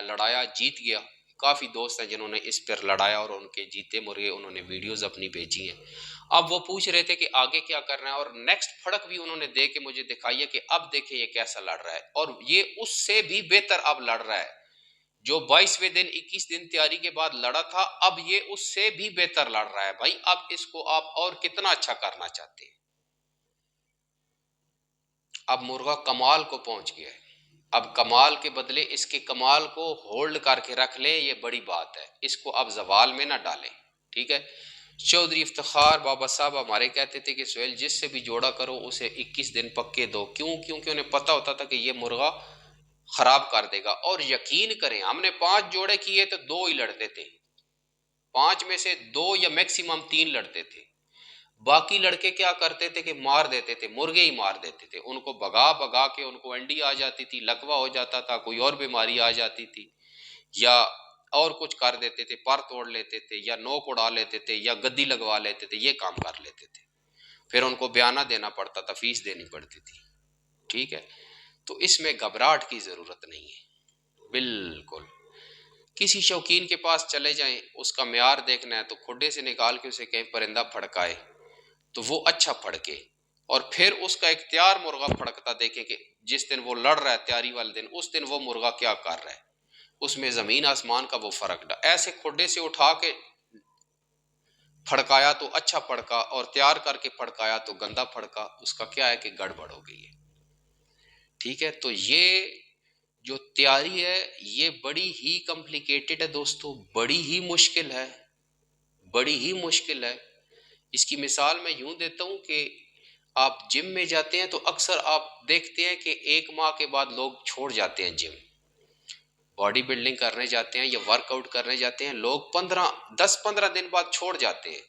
لڑایا، جیت گیا۔ کافی دوست ہیں جنہوں نے اس پر لڑایا اور ان کے جیتے مرغے انہوں نے ویڈیوز اپنی بھیجی ہیں۔ اب وہ پوچھ رہے تھے کہ آگے کیا کرنا ہے، اور نیکسٹ پھڑک بھی انہوں نے دے کے مجھے دکھائی ہے کہ اب دیکھیں یہ کیسا لڑ رہا ہے، اور یہ اس سے بھی بہتر اب لڑ رہا ہے۔ جو 22ویں دن 21 دن تیاری کے بعد لڑا تھا، اب یہ اس سے بھی بہتر لڑ رہا ہے۔ بھائی اب اس کو آپ اور کتنا اچھا کرنا چاہتے ہیں؟ اب مرغا کمال کو پہنچ گیا ہے، اب کمال کے بدلے اس کے کمال کو ہولڈ کر کے رکھ لیں، یہ بڑی بات ہے، اس کو اب زوال میں نہ ڈالیں، ٹھیک ہے۔ چودھری افتخار بابا صاحب ہمارے کہتے تھے کہ سہیل جس سے بھی جوڑا کرو اسے 21 دن پکے دو، کیونکہ انہیں پتہ ہوتا تھا کہ یہ مرغا خراب کر دے گا، اور یقین کریں ہم نے 5 جوڑے کیے تو 2 ہی لڑتے تھے، 5 میں سے 2 یا میکسیمم 3 لڑتے تھے، باقی لڑکے کیا کرتے تھے کہ مار دیتے تھے، مرغے ہی مار دیتے تھے، ان کو بگا کے ان کو انڈی آ جاتی تھی، لکوا ہو جاتا تھا، کوئی اور بیماری آ جاتی تھی، یا اور کچھ کر دیتے تھے، پر توڑ لیتے تھے، یا نوک اڑا لیتے تھے، یا گدی لگوا لیتے تھے، یہ کام کر لیتے تھے، پھر ان کو بیانہ دینا پڑتا تھا، فیس دینی پڑتی تھی، ٹھیک ہے۔ تو اس میں گھبراہٹ کی ضرورت نہیں ہے، بالکل۔ کسی شوقین کے پاس چلے جائیں، اس کا معیار دیکھنا ہے تو کھڈے سے نکال کے اسے کہیں پرندہ پھڑکائے تو وہ اچھا پھڑکے، اور پھر اس کا اختیار مرغا پھڑکتا دیکھے کہ جس دن وہ لڑ رہا ہے تیاری والے دن، اس دن وہ مرغا کیا کر رہا ہے، اس میں زمین آسمان کا وہ فرق ایسے کھڈے سے اٹھا کے پھڑکایا تو اچھا پھڑکا، اور تیار کر کے پھڑکایا تو گندا پھڑکا، اس کا کیا ہے کہ گڑبڑ ہو گئی ہے، ٹھیک ہے۔ تو یہ جو تیاری ہے یہ بڑی ہی کمپلیکیٹڈ ہے دوستو، بڑی ہی مشکل ہے، بڑی ہی مشکل ہے۔ اس کی مثال میں یوں دیتا ہوں کہ آپ جم میں جاتے ہیں تو اکثر آپ دیکھتے ہیں کہ 1 ماہ کے بعد لوگ چھوڑ جاتے ہیں جم، باڈی بلڈنگ کرنے جاتے ہیں یا ورک آؤٹ کرنے جاتے ہیں، لوگ 10-15 دن بعد چھوڑ جاتے ہیں،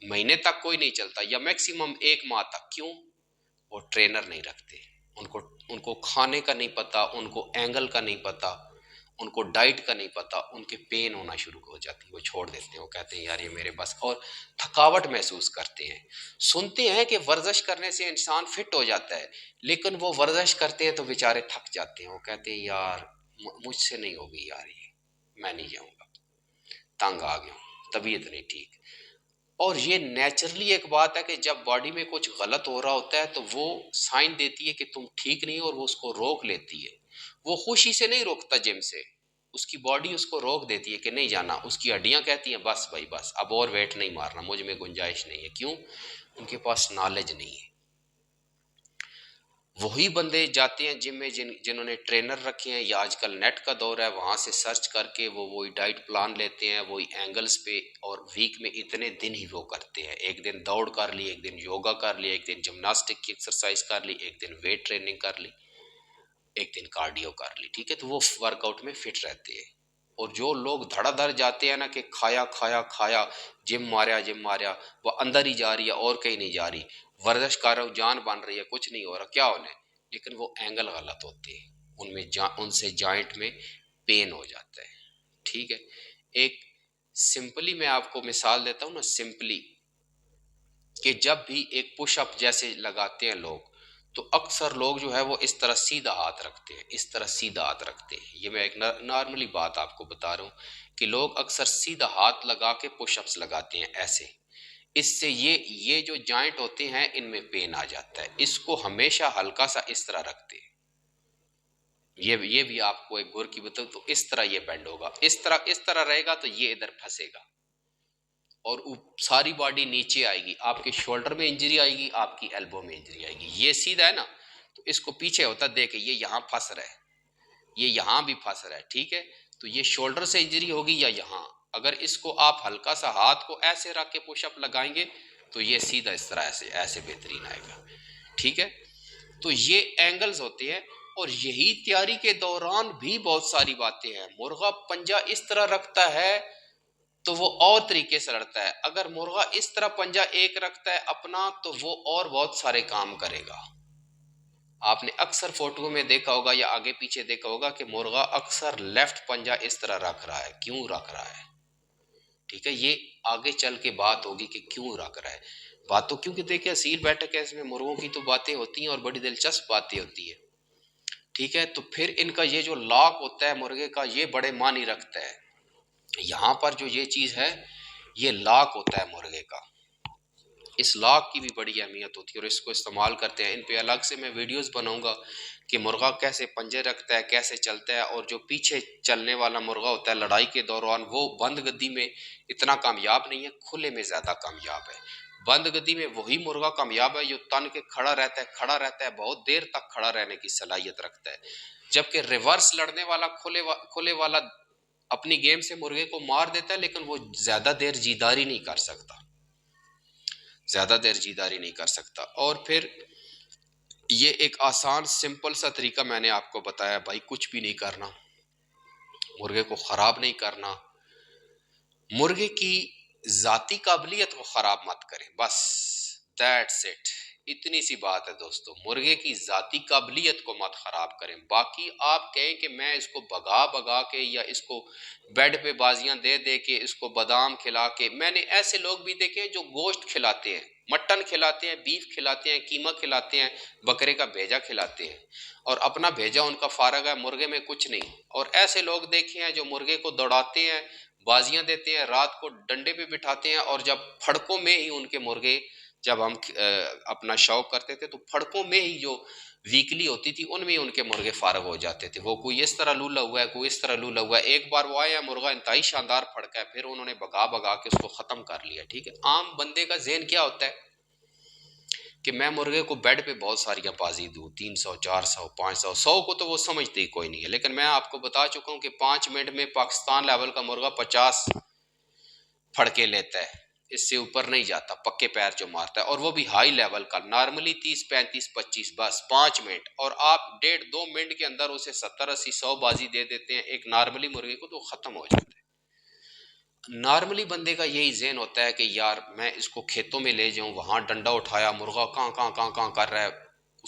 مہینے تک کوئی نہیں چلتا، یا میکسیمم 1 ماہ تک۔ کیوں؟ وہ ٹرینر نہیں رکھتے، ان کو کھانے کا نہیں پتا، ان کو اینگل کا نہیں پتا، ان کو ڈائٹ کا نہیں پتہ، ان کے پین ہونا شروع ہو جاتی ہے، وہ چھوڑ دیتے ہیں، وہ کہتے ہیں یار یہ میرے بس، اور تھکاوٹ محسوس کرتے ہیں۔ سنتے ہیں کہ ورزش کرنے سے انسان فٹ ہو جاتا ہے، لیکن وہ ورزش کرتے ہیں تو بیچارے تھک جاتے ہیں، وہ کہتے ہیں یار مجھ سے نہیں ہوگی یار، یہ میں نہیں جاؤں گا، تنگ آ گیا ہوں، طبیعت نہیں ٹھیک۔ اور یہ نیچرلی ایک بات ہے کہ جب باڈی میں کچھ غلط ہو رہا ہوتا ہے تو وہ سائن دیتی ہے کہ تم ٹھیک نہیں ہو، اور وہ اس کو روک لیتی ہے۔ وہ خوشی سے نہیں روکتا جم سے، اس کی باڈی اس کو روک دیتی ہے کہ نہیں جانا، اس کی ہڈیاں کہتی ہیں بس بھائی بس، اب اور ویٹ نہیں مارنا، مجھ میں گنجائش نہیں ہے۔ کیوں؟ ان کے پاس نالج نہیں ہے۔ وہی بندے جاتے ہیں جم میں جنہوں نے ٹرینر رکھے ہیں، یا آج کل نیٹ کا دور ہے، وہاں سے سرچ کر کے وہ وہی ڈائٹ پلان لیتے ہیں، وہی اینگلز پہ، اور ویک میں اتنے دن ہی وہ کرتے ہیں، ایک دن دوڑ کر لی، ایک دن یوگا کر لی، ایک دن جمناسٹک کی ایکسرسائز کر لی، ایک دن ویٹ ٹریننگ کر لی، ایک دن کارڈیو کر لی، ٹھیک ہے، تو وہ ورک آؤٹ میں فٹ رہتے ہیں۔ اور جو لوگ دھڑا دھڑ جاتے ہیں نا کہ کھایا کھایا کھایا، جم ماریا، وہ اندر ہی جا رہی ہے اور کہیں نہیں جا رہی، ورزش کر رہا ہوں جان بن رہی ہے، کچھ نہیں ہو رہا، کیا ہونا ہے؟ لیکن وہ اینگل غلط ہوتے ہیں، ان سے جوائنٹ میں پین ہو جاتا ہے، ٹھیک ہے۔ ایک سمپلی میں آپ کو مثال دیتا ہوں نا، سمپلی، کہ جب بھی ایک پش اپ جیسے لگاتے ہیں لوگ، تو اکثر لوگ جو ہے وہ اس طرح سیدھا ہاتھ رکھتے ہیں، اس طرح سیدھا ہاتھ رکھتے ہیں۔ یہ میں ایک نارملی بات آپ کو بتا رہا ہوں کہ لوگ اکثر سیدھا ہاتھ لگا کے پش اپس لگاتے ہیں ایسے، اس سے یہ جو جوائنٹ ہوتے ہیں ان میں پین آ جاتا ہے۔ اس کو ہمیشہ ہلکا سا اس طرح رکھتے ہیں، یہ بھی آپ کو ایک گور کی بتاؤں تو اس طرح یہ بینڈ ہوگا، اس طرح رہے گا تو یہ ادھر پھنسے گا، اور ساری باڈی نیچے آئے گی، آپ کے شولڈر میں انجری آئے گی، آپ کی ایلبو میں انجری آئے گی۔ یہ سیدھا ہے نا، تو اس کو پیچھے ہوتا دیکھیں، یہ یہاں پھنس رہا ہے، یہ یہاں بھی پھنس رہا ہے، ٹھیک ہے، تو یہ شولڈر سے انجری ہوگی یا یہاں، اگر اس کو آپ ہلکا سا ہاتھ کو ایسے رکھ کے پش اپ لگائیں گے تو یہ سیدھا اس طرح ایسے بہترین آئے گا، ٹھیک ہے۔ تو یہ اینگلز ہوتے ہیں، اور یہی تیاری کے دوران بھی بہت ساری باتیں ہیں۔ مرغا پنجہ اس طرح رکھتا ہے تو وہ اور طریقے سے لڑتا ہے، اگر مرغا اس طرح پنجہ ایک رکھتا ہے اپنا تو وہ اور بہت سارے کام کرے گا۔ آپ نے اکثر فوٹو میں دیکھا ہوگا یا آگے پیچھے دیکھا ہوگا کہ مرغا اکثر لیفٹ پنجہ اس طرح رکھ رہا ہے، کیوں رکھ رہا ہے؟ ٹھیک ہے، یہ آگے چل کے بات ہوگی کہ کیوں رکھ رہا ہے، بات تو کیونکہ دیکھیں اصیل بیٹھک ہے، اس میں مرغوں کی تو باتیں ہوتی ہیں اور بڑی دلچسپ باتیں ہوتی ہیں، ٹھیک ہے۔ تو پھر ان کا یہ جو لاک ہوتا ہے مرغے کا، یہ بڑے معنی رکھتا ہے۔ یہاں پر جو یہ چیز ہے، یہ لاک ہوتا ہے مرغے کا، اس لاک کی بھی بڑی اہمیت ہوتی ہے، اور اس کو استعمال کرتے ہیں۔ ان پہ الگ سے میں ویڈیوز بناؤں گا کہ مرغا کیسے پنجے رکھتا ہے، کیسے چلتا ہے، اور جو پیچھے چلنے والا مرغا ہوتا ہے لڑائی کے دوران، وہ بند گدی میں اتنا کامیاب نہیں ہے، کھلے میں زیادہ کامیاب ہے۔ بند گدی میں وہی مرغا کامیاب ہے جو تن کے کھڑا رہتا ہے، بہت دیر تک کھڑا رہنے کی صلاحیت رکھتا ہے، جبکہ ریورس لڑنے والا کھلے والا اپنی گیم سے مرغے کو مار دیتا ہے، لیکن وہ زیادہ دیر جیداری نہیں کر سکتا، زیادہ دیر جیداری نہیں کر سکتا۔ اور پھر یہ ایک آسان سمپل سا طریقہ میں نے آپ کو بتایا، بھائی کچھ بھی نہیں کرنا، مرغے کو خراب نہیں کرنا، مرغے کی ذاتی قابلیت کو خراب مت کریں، بس دیٹس اٹ، اتنی سی بات ہے دوستو، مرغے کی ذاتی قابلیت کو مت خراب کریں۔ باقی آپ کہیں کہ میں اس کو بگا کے، یا اس کو بیڈ پہ بازیاں دے کے، اس کو بادام کھلا کے، میں نے ایسے لوگ بھی دیکھے ہیں جو گوشت کھلاتے ہیں، مٹن کھلاتے ہیں، بیف کھلاتے ہیں، قیمہ کھلاتے ہیں، بکرے کا بھیجا کھلاتے ہیں، اور اپنا بھیجا ان کا فارغ ہے، مرغے میں کچھ نہیں۔ اور ایسے لوگ دیکھے ہیں جو مرغے کو دوڑاتے ہیں، بازیاں دیتے ہیں، رات کو ڈنڈے پہ بٹھاتے ہیں، اور جب پھڑکوں میں ہی ان کے مرغے، جب ہم اپنا شوق کرتے تھے تو پھڑکوں میں ہی جو ویکلی ہوتی تھی ان میں ان کے مرغے فارغ ہو جاتے تھے، وہ کوئی اس طرح لولا ہوا ہے، کوئی اس طرح لولا ہوا ہے۔ ایک بار وہ آیا مرغا انتہائی شاندار پھڑکا ہے، پھر انہوں نے بگا کے اس کو ختم کر لیا، ٹھیک ہے۔ عام بندے کا ذہن کیا ہوتا ہے کہ میں مرغے کو بیڈ پہ بہت ساری بازی دوں، 300 400 500، 100 کو تو وہ سمجھتے ہی کوئی نہیں ہے، لیکن میں آپ کو بتا چکا ہوں کہ 5 منٹ میں پاکستان لیول کا مرغا 50 پھڑکے لیتا ہے، اس سے اوپر نہیں جاتا، پکے پیر جو مارتا ہے، اور وہ بھی ہائی لیول کا، نارملی 30 35 25، بس 5 منٹ، اور آپ 1.5 2 منٹ کے اندر اسے 70 80 100 بازی دے دیتے ہیں ایک نارملی مرغے کو، تو ختم ہو جاتا ہے۔ نارملی بندے کا یہی ذہن ہوتا ہے کہ یار میں اس کو کھیتوں میں لے جاؤں، وہاں ڈنڈا اٹھایا، مرغا کہاں کر رہا ہے،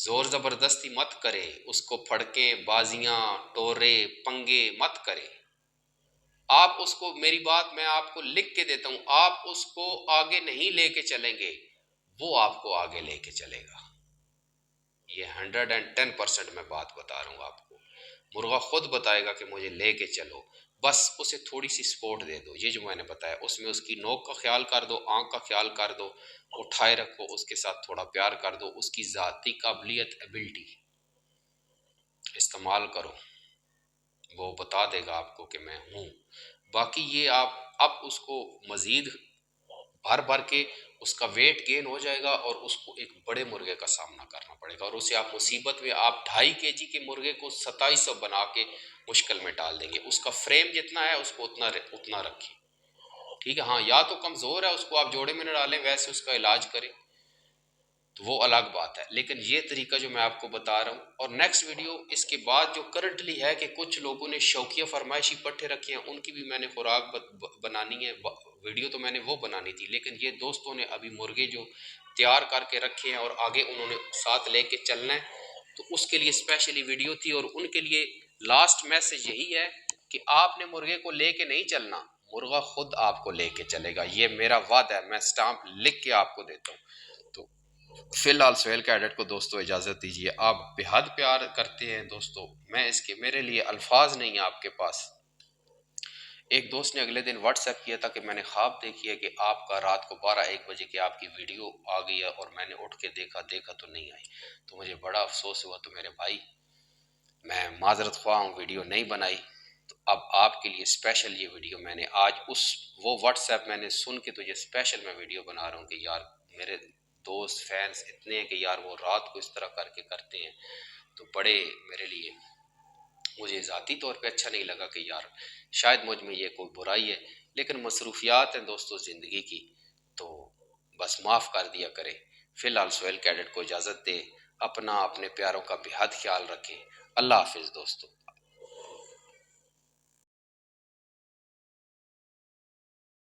زور زبردستی مت کرے، اس کو پھڑکیں، بازیاں، ٹورے، پنگے مت کرے۔ آپ اس کو، میری بات میں آپ کو لکھ کے دیتا ہوں، آپ اس کو آگے نہیں لے کے چلیں گے، وہ آپ کو آگے لے کے چلے گا۔ یہ 110% میں بات بتا رہا ہوں آپ کو۔ مرغا خود بتائے گا کہ مجھے لے کے چلو، بس اسے تھوڑی سی سپورٹ دے دو۔ یہ جو میں نے بتایا، اس میں اس کی نوک کا خیال کر دو، آنکھ کا خیال کر دو، اٹھائے رکھو، اس کے ساتھ تھوڑا پیار کر دو، اس کی ذاتی قابلیت، ایبلٹی استعمال کرو، وہ بتا دے گا آپ کو کہ میں ہوں۔ باقی یہ آپ اب اس کو مزید بھر بھر کے اس کا ویٹ گین ہو جائے گا اور اس کو ایک بڑے مرغے کا سامنا کرنا پڑے گا، اور اسے آپ مصیبت میں، آپ 2.5 kg کے مرغے کو 2700 بنا کے مشکل میں ڈال دیں گے۔ اس کا فریم جتنا ہے اس کو اتنا رکھیں، ٹھیک ہے؟ ہاں، یا تو کمزور ہے، اس کو آپ جوڑے میں نہ ڈالیں، ویسے اس کا علاج کریں تو وہ الگ بات ہے، لیکن یہ طریقہ جو میں آپ کو بتا رہا ہوں۔ اور نیکسٹ ویڈیو اس کے بعد جو کرنٹلی ہے کہ کچھ لوگوں نے شوقیہ فرمائشی پٹھے رکھے ہیں، ان کی بھی میں نے خوراک بنانی ہے، ویڈیو تو میں نے وہ بنانی تھی، لیکن یہ دوستوں نے ابھی مرغے جو تیار کر کے رکھے ہیں اور آگے انہوں نے ساتھ لے کے چلنا ہے، تو اس کے لیے اسپیشلی ویڈیو تھی۔ اور ان کے لیے لاسٹ میسج یہی ہے کہ آپ نے مرغے کو لے کے نہیں چلنا، مرغا خود آپ کو لے کے چلے گا، یہ میرا وعدہ ہے، میں اسٹامپ لکھ کے آپ کو دیتا ہوں۔ تو فی الحال سہیل کیڈٹ کو دوستو اجازت دیجیے، آپ بے حد پیار کرتے ہیں دوستو، میں اس کے، میرے لیے الفاظ نہیں ہیں آپ کے پاس۔ ایک دوست نے اگلے دن واٹس ایپ کیا تھا کہ میں نے خواب دیکھی ہے کہ آپ کا رات کو 12-1 بجے کی آپ کی ویڈیو آ گئی ہے، اور میں نے اٹھ کے دیکھا تو نہیں آئی، تو مجھے بڑا افسوس ہوا۔ تو میرے بھائی، میں معذرت خواہ ہوں، ویڈیو نہیں بنائی، تو اب آپ کے لیے اسپیشل یہ ویڈیو میں نے آج وہ واٹس ایپ میں نے سن کے تو یہ اسپیشل میں ویڈیو بنا رہا ہوں کہ یار میرے دوست فینس اتنے ہیں کہ یار وہ رات کو اس طرح کر کے کرتے ہیں، تو بڑے میرے لیے، مجھے ذاتی طور پہ اچھا نہیں لگا کہ یار شاید مجھ میں یہ کوئی برائی ہے، لیکن مصروفیات ہیں دوستو زندگی کی، تو بس معاف کر دیا کرے۔ فی الحال سہیل کیڈٹ کو اجازت دے، اپنے پیاروں کا بے حد خیال رکھیں۔ اللہ حافظ دوستو۔